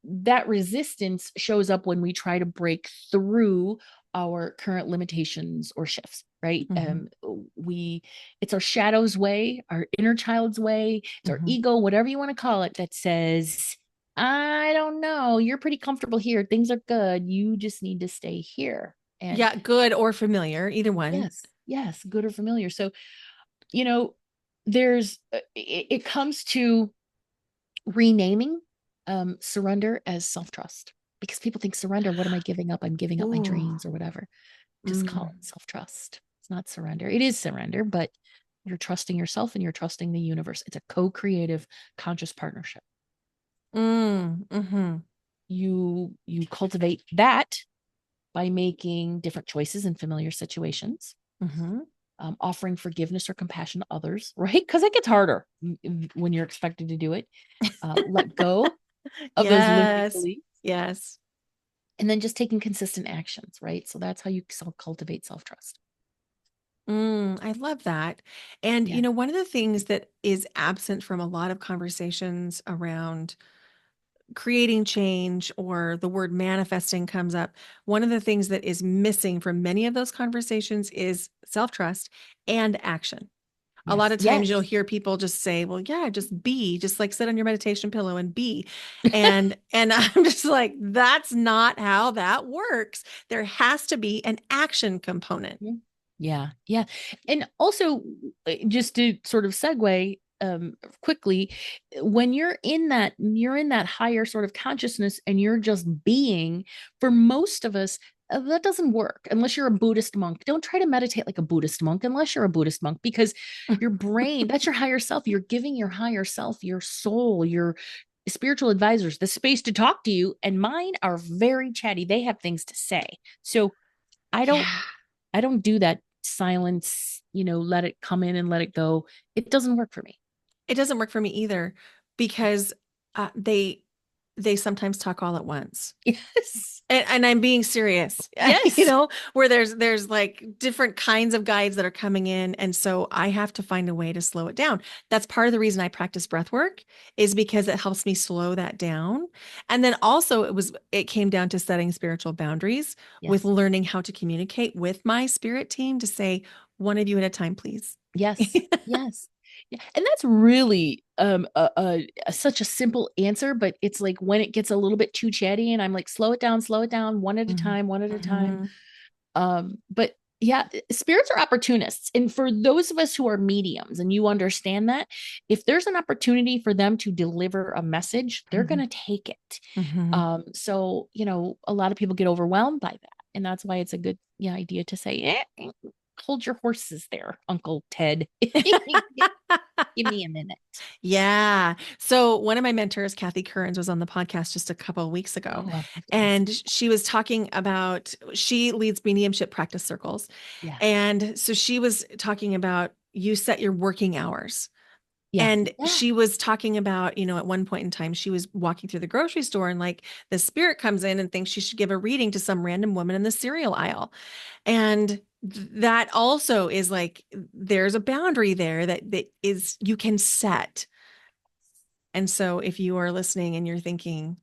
that resistance shows up when we try to break through our current limitations or shifts, right? Mhm. It's our shadow's way, our inner child's way, it's our Mhm. ego, whatever you want to call it, that says, I don't know, you're pretty comfortable here, things are good, you just need to stay here. And Yeah, good or familiar, either one. yes, yes, good or familiar. So, you know, there's it comes to renaming surrender as self-trust, because people think surrender, what am I giving up? I'm giving up my Ooh. dreams or whatever. Just call Mm. it self-trust. It's not surrender. It is surrender, but you're trusting yourself and you're trusting the universe. It's a co-creative conscious partnership. Mm. Mhm. You cultivate that by making different choices in familiar situations, Mhm. offering forgiveness or compassion to others, right? Because it gets harder when you're expected to do it. Let go of those limiting Yes. beliefs, Yes. and then just taking consistent actions, right? So that's how you cultivate self-trust. I love that. And, Yeah. one of the things that is absent from a lot of conversations around creating change, or the word manifesting comes up. One of the things that is missing from many of those conversations is self trust and action. A lot Yes. of times you'll Yes. hear people just say, well, yeah, just be, just like sit on your meditation pillow and be. And I'm just like, that's not how that works. There has to be an action component. Yeah. Yeah. Yeah. And also, just to sort of segue quickly, when you're in that higher sort of consciousness and you're just being, for most of us, that doesn't work unless you're a Buddhist monk. Don't try to meditate like a Buddhist monk unless you're a Buddhist monk, because your brain, that's your higher self. You're giving your higher self, your soul, your spiritual advisors the space to talk to you. And mine are very chatty. They have things to say. So I don't Yeah. I don't do that silence, let it come in and let it go. It doesn't work for me. It doesn't work for me either, because they sometimes talk all at once. Yes. And I'm being serious, Yes. where there's like different kinds of guides that are coming in. And so I have to find a way to slow it down. That's part of the reason I practice breath work, is because it helps me slow that down. And then also it came down to setting spiritual boundaries with Yes. learning how to communicate with my spirit team to say, one of you at a time, please. Yes. Yes. Yeah. And that's really such a simple answer, but it's like when it gets a little bit too chatty and I'm like, slow it down, one at a Mhm. time, one at a time. Mhm. But yeah, spirits are opportunists. And for those of us who are mediums and you understand that, if there's an opportunity for them to deliver a message, they're going Mhm. to take it. Mhm. So, a lot of people get overwhelmed by that. And that's why it's a good, yeah, idea to say, hold your horses there, Uncle Ted. Give me a minute. Yeah. So one of my mentors, Kathy Currens, was on the podcast just a couple of weeks ago, Oh, I'll have to and listen. she was talking about, she leads mediumship practice circles. Yeah. And so she was talking about, you set your working hours. Yeah. And Yeah. she was talking about, at one point in time, she was walking through the grocery store, and like the spirit comes in and thinks she should give a reading to some random woman in the cereal aisle. And that also is like, there's a boundary there that is, you can set. And so if you are listening and you're thinking,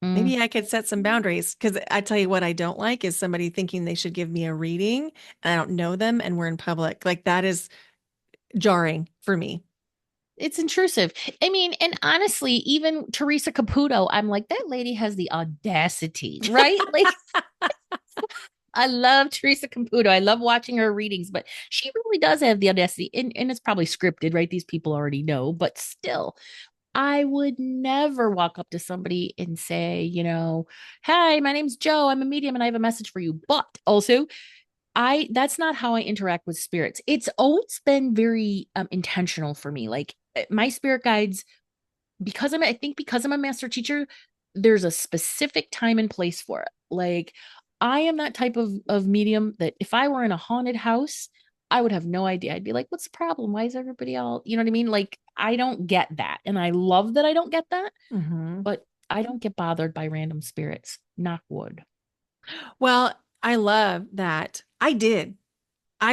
Mm. Maybe I could set some boundaries because I tell you what I don't like is somebody thinking they should give me a reading and I don't know them and we're in public. Like that is jarring for me. It's intrusive. I mean, and honestly, even Teresa Caputo, I'm like, that lady has the audacity, right? Like, I love Teresa Caputo. I love watching her readings, but she really does have the audacity. And it's probably scripted, right? These people already know, but still, I would never walk up to somebody and say, hi, my name's Joe. I'm a medium and I have a message for you. But also, that's not how I interact with spirits. It's always been very intentional for me. Like my spirit guides, because I'm a master teacher, there's a specific time and place for it. Like I am that type of medium that if I were in a haunted house, I would have no idea. I'd be like, what's the problem? Why is everybody all, you know what I mean? Like I don't get that. And I love that I don't get that, Hmm. but I don't get bothered by random spirits. Knock wood. Well, I love that. I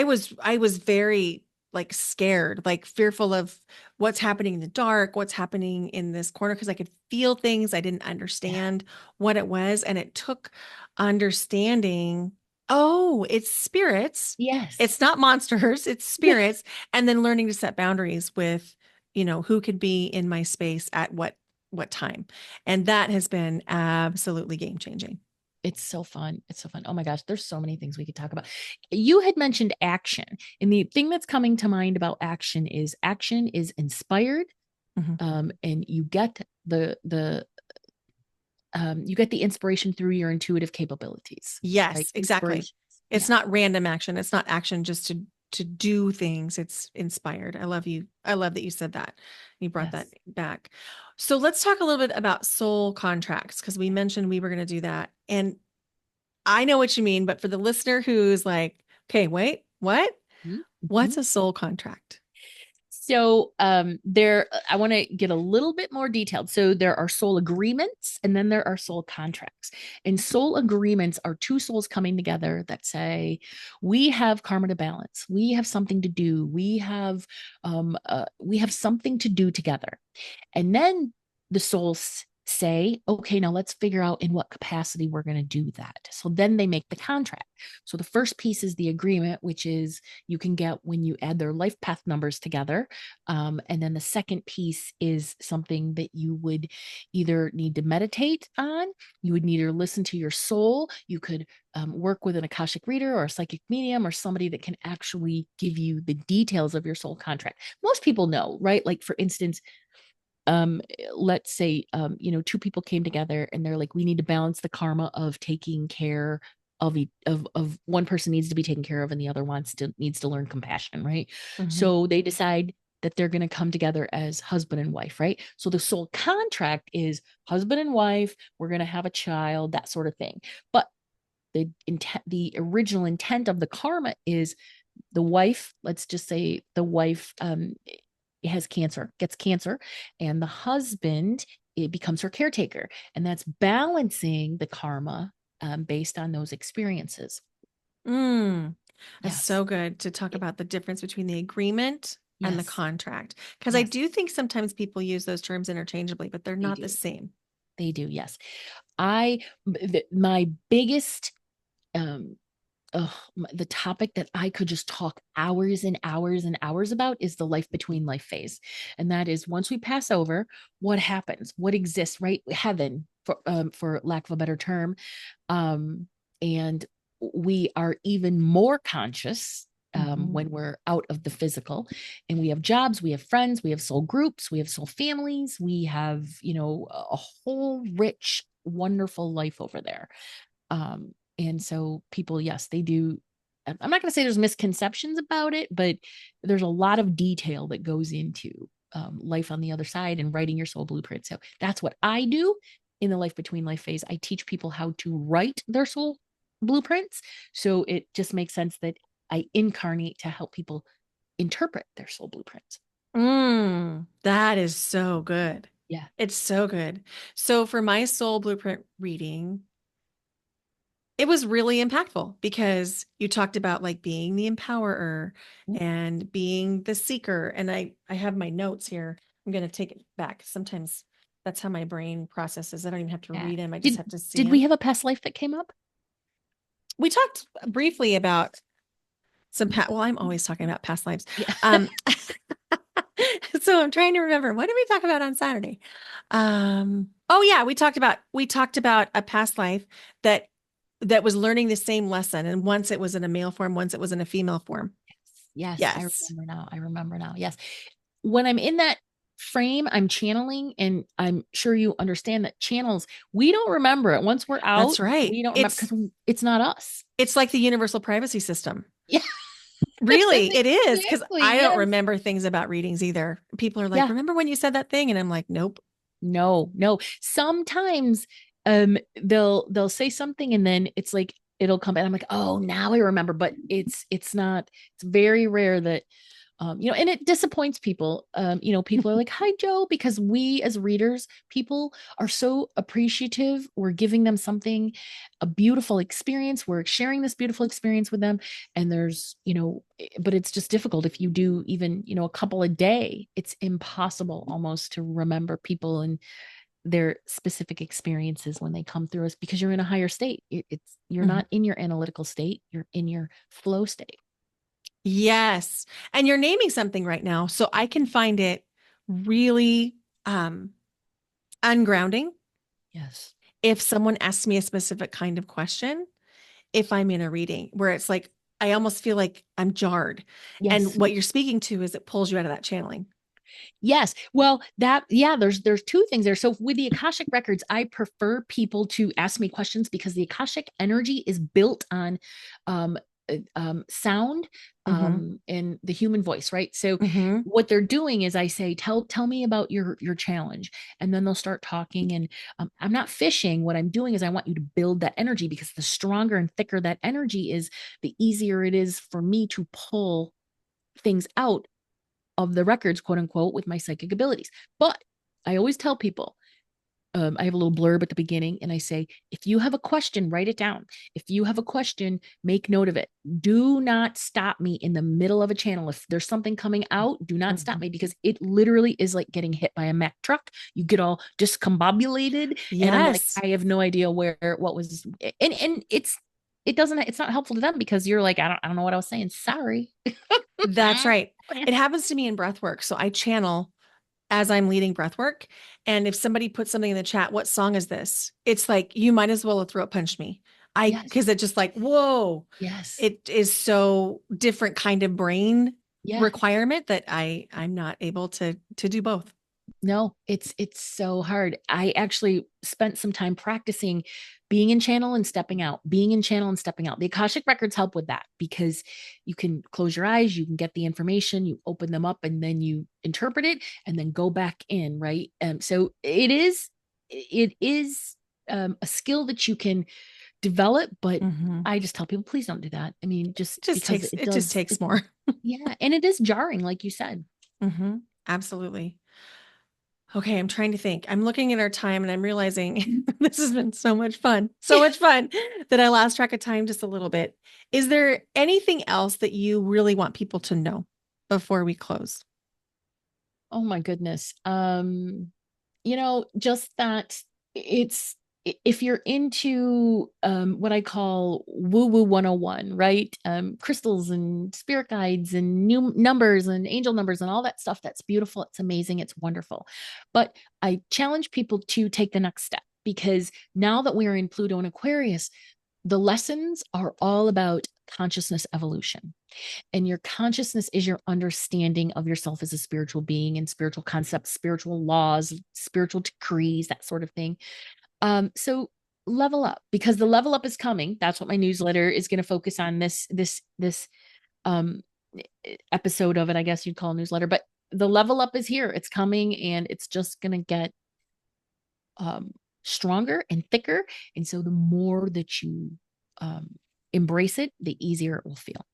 was very like scared, like fearful of what's happening in the dark, what's happening in this corner because I could feel things. I didn't Yeah. understand what it was and it took understanding, oh, it's spirits. Yes. It's not monsters, it's spirits, and then learning to set boundaries with, who could be in my space at what time. And that has been absolutely game changing. It's so fun. It's so fun. Oh my gosh, there's so many things we could talk about. You had mentioned action, and the thing that's coming to mind about action is inspired, Mhm. and you get the inspiration through your intuitive capabilities, right? Yes, exactly. Inspiration. It's Yeah. not random action. It's not action just to do things. It's inspired. I love you. I love that you said that. You brought that Yes. back. So let's talk a little bit about soul contracts because we mentioned we were going to do that. And I know what you mean, but for the listener who's like, okay, wait, what? Mm-hmm. What's a soul contract? So there I want to get a little bit more detailed. So there are soul agreements and then there are soul contracts. And soul agreements are two souls coming together that say, we have karma to balance. We have something to do. We have something to do together. And then the souls say, okay, now let's figure out in what capacity we're going to do that. So then they make the contract. So the first piece is the agreement, which is you can get when you add their life path numbers together. And then the second piece is something that you would either need to meditate on, you would need to listen to your soul. You could work with an Akashic reader or a psychic medium or somebody that can actually give you the details of your soul contract. Most people know, right? Like, for instance, um let's say two people came together and they're like, we need to balance the karma of taking care of one person needs to be taken care of and the other needs to learn compassion, right? Mhm. So they decide that they're going to come together as husband and wife, right? So the soul contract is husband and wife, we're going to have a child, that sort of thing. But the original intent of the karma is the wife, let's just say the wife gets cancer, and the husband, it becomes her caretaker. And that's balancing the karma based on those experiences. Mm, that's Yes, so good to talk about the difference between the agreement and the yes, contract. Because I yes, do think sometimes people use those terms interchangeably, but they're they not the do. same. They do, yes. My biggest um the topic that I could just talk hours and hours and hours about is the life between life phase. And that is, once we pass over, what happens? What exists, right? Heaven, for lack of a better term. Um, and we are even more conscious Mhm. when we're out of the physical, and we have jobs, we have friends, we have soul groups, we have soul families, we have, a whole rich, wonderful life over there. And so people, yes, they do. I'm not going to say there's misconceptions about it, but there's a lot of detail that goes into life on the other side and writing your soul blueprint. So that's what I do in the life between life phase. I teach people how to write their soul blueprints. So it just makes sense that I incarnate to help people interpret their soul blueprints. That is so good. Yeah. It's so good. So for my soul blueprint reading, it was really impactful because you talked about like being the empowerer and being the seeker. And I have my notes here. I'm going to take it back. Sometimes That's how my brain processes. I don't even have to Yeah. read them. I just Did have to see did we them. have a past life that came up? We talked briefly about well, I'm always talking about past lives. Yeah. Um, so I'm trying to remember, what did we talk about on Saturday? Oh yeah, we talked about a past life that was learning the same lesson. And once it was in a male form, once it was in a female form. Yes, I Yes, remember now. I remember now. Yes. When I'm in that frame, I'm channeling, and I'm sure you understand that channels, we don't remember it. Once we're out, that's right. we don't remember It's because it's not us. it's like the universal privacy system. Yeah, Really, it is because exactly. I don't Yes. remember things about readings either. People are like, Yeah. "Remember when you said that thing?" And I'm like, "Nope." No, no. Sometimes they'll say something and then it's like it'll come back. I'm like, oh, now I remember, but it's not, it's very rare that and it disappoints people. People are like, hi, Joe, because we as readers, people are so appreciative. We're giving them something, a beautiful experience. We're sharing this beautiful experience with them. And but it's just difficult if you do even, a couple a day. It's impossible almost to remember people and their specific experiences when they come through us because you're in a higher state. You're Mhm. not in your analytical state, you're in your flow state. Yes. And you're naming something right now. So I can find it really um ungrounding Yes. if someone asks me a specific kind of question, if I'm in a reading where it's like I almost feel like I'm jarred. And Yes. what you're speaking to is it pulls you out of that channeling. Yes. Well, there's two things there. So with the Akashic records, I prefer people to ask me questions because the Akashic energy is built on um sound Mm-hmm. and the human voice, right? So Mm-hmm. what they're doing is I say, tell me about your challenge. And then they'll start talking. And I'm not fishing. What I'm doing is I want you to build that energy because the stronger and thicker that energy is, the easier it is for me to pull things out of the records, quote unquote, with my psychic abilities. But I always tell people, I have a little blurb at the beginning, and I say, if you have a question, write it down. If you have a question, make note of it. Do not stop me in the middle of a channel. If there's something coming out, do not stop Mm-hmm. me because it literally is like getting hit by a Mack truck. You get all discombobulated, and I'm like, Yes. I have no idea what was, and it's not helpful to them because you're like, I don't know what I was saying. Sorry. That's right. It happens to me in breath work. So I channel as I'm leading breath work. And if somebody puts something in the chat, what song is this? It's like, you might as well have throat punched me. Yes. Because it's just like, whoa, Yes. it is so different kind of brain Yeah. requirement that I'm not able to do both. No, it's so hard. I actually spent some time practicing being in channel and stepping out, being in channel and stepping out. The Akashic records help with that because you can close your eyes, you can get the information, you open them up, and then you interpret it and then go back in, right? So it is a skill that you can develop, but Mhm. I just tell people, please don't do that. I mean, It just just because takes it it just does takes it, more. yeah, and it is jarring, like you said. Absolutely. Okay, I'm trying to think. I'm looking at our time and I'm realizing this has been so much fun that I lost track of time just a little bit. Is there anything else that you really want people to know before we close? Oh my goodness. Just that it's if you're into what I call woo woo 101, right? Crystals and spirit guides and new numbers and angel numbers and all that stuff, that's beautiful, it's amazing, it's wonderful. But I challenge people to take the next step because now that we're in Pluto and Aquarius, the lessons are all about consciousness evolution, and your consciousness is your understanding of yourself as a spiritual being and spiritual concepts, spiritual laws, spiritual decrees, that sort of thing. So level up because the level up is coming. That's what my newsletter is going to focus on, this um episode of it, I guess you'd call a newsletter, but the level up is here. It's coming and it's just going to get um stronger and thicker. And so the more that you um embrace it, the easier it will feel.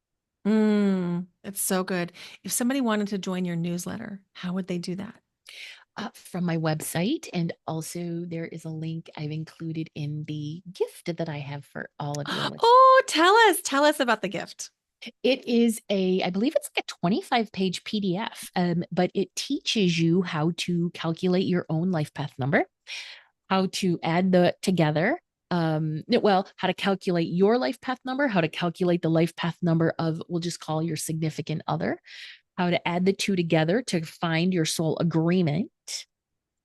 It's so good. If somebody wanted to join your newsletter, how would they do that? From my website. And also, there is a link I've included in the gift that I have for all of your listeners. Oh, tell us about the gift. It is I believe it's like a 25-page PDF, but it teaches you how to calculate your own life path number, how to add the together. Well, how to calculate your life path number, how to calculate the life path number of, we'll just call your significant other, how to add the two together to find your soul agreement.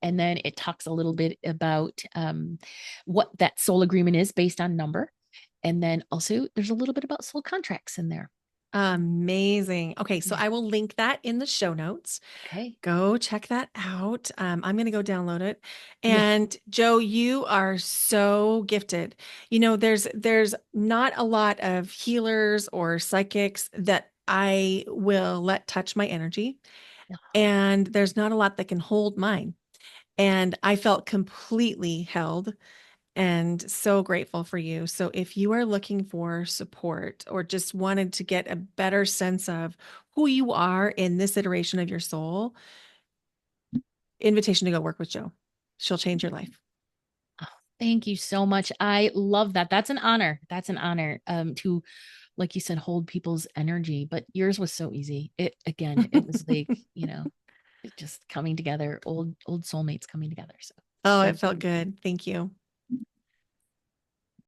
And then it talks a little bit about what that soul agreement is based on number. And then also there's a little bit about soul contracts in there. Amazing. Okay, so Yeah. I will link that in the show notes. Okay. Go check that out. I'm going to go download it. Yeah. And Joe, you are so gifted. There's not a lot of healers or psychics that I will let touch my energy, and there's not a lot that can hold mine. And I felt completely held and so grateful for you. So if you are looking for support or just wanted to get a better sense of who you are in this iteration of your soul, invitation to go work with Joe. She'll change your life. Oh, thank you so much. I love that. That's an honor. That's an honor to, like you said, hold people's energy. But yours was so easy. It again, it was like, it just coming together, old soulmates coming together. So Oh, so it felt good. good. Thank you.